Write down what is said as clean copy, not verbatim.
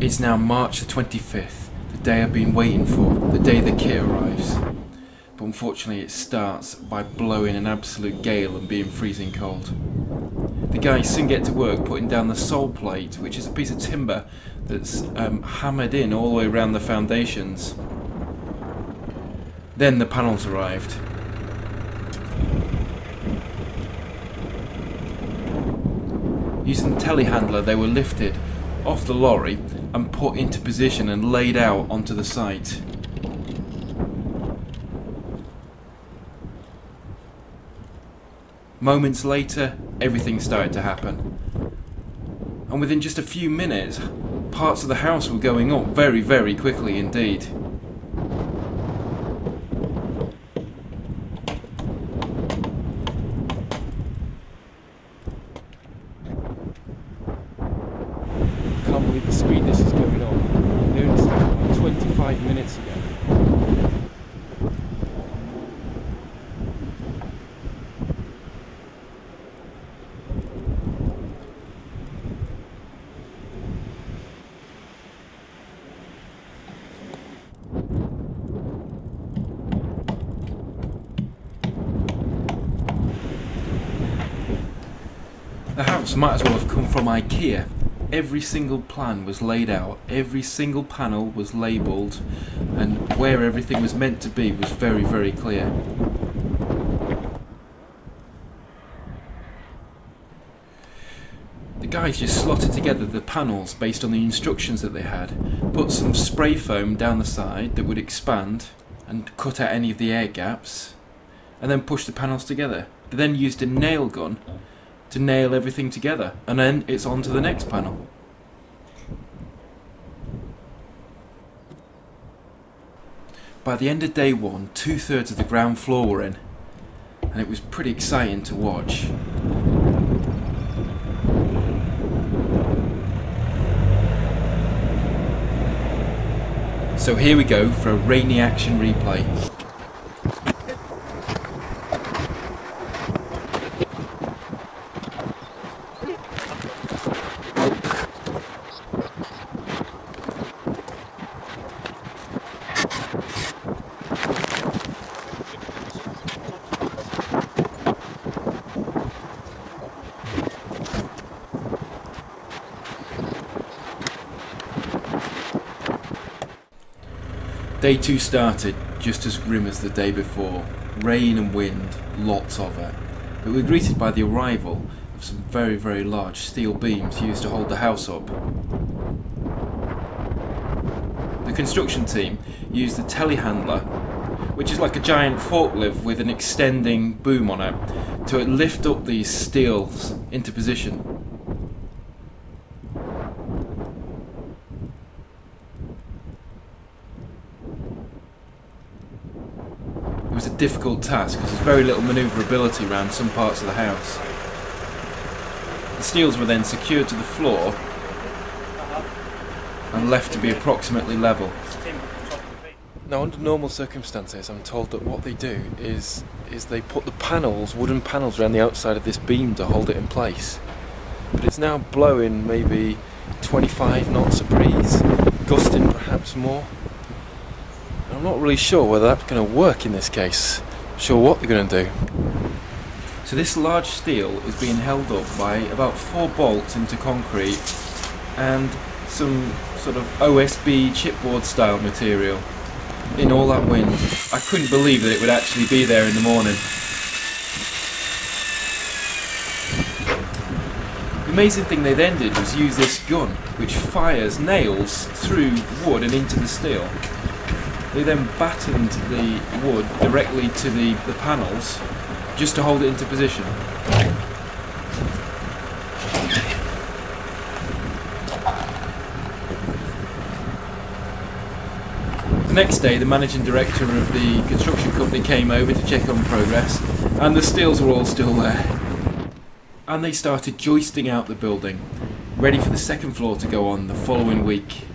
It's now March the 25th, the day I've been waiting for, the day the kit arrives. But unfortunately it starts by blowing an absolute gale and being freezing cold. The guys soon get to work putting down the sole plate, which is a piece of timber that's hammered in all the way around the foundations. Then the panels arrived. Using the telehandler, they were lifted off the lorry and put into position and laid out onto the site. Moments later, everything started to happen. And within just a few minutes, parts of the house were going up very, very quickly indeed. I can't believe the speed this is going on. They only started about 25 minutes ago. The house might as well have come from IKEA. Every single plan was laid out, every single panel was labelled, and where everything was meant to be was very, very clear. The guys just slotted together the panels based on the instructions that they had, put some spray foam down the side that would expand and cut out any of the air gaps, and then pushed the panels together. They then used a nail gun to nail everything together, and then it's on to the next panel. By the end of day one, 2/3 of the ground floor were in, and it was pretty exciting to watch. So here we go for a rainy action replay. Day 2 started just as grim as the day before. Rain and wind, lots of it. But we were greeted by the arrival of some very, very large steel beams used to hold the house up. The construction team used the telehandler, which is like a giant forklift with an extending boom on it, to lift up these steels into position. It was a difficult task because there's very little manoeuvrability around some parts of the house. The steels were then secured to the floor and left to be approximately level. Now, under normal circumstances, I'm told that what they do is they put the panels, wooden panels, around the outside of this beam to hold it in place. But it's now blowing maybe 25 knots a breeze, gusting perhaps more. I'm not really sure whether that's going to work in this case. I'm sure what they're going to do. So this large steel is being held up by about 4 bolts into concrete and some sort of OSB chipboard style material in all that wind. I couldn't believe that it would actually be there in the morning. The amazing thing they then did was use this gun which fires nails through wood and into the steel. They then battened the wood directly to the panels just to hold it into position. The next day, the managing director of the construction company came over to check on progress, and the steels were all still there. And they started joisting out the building, ready for the second floor to go on the following week.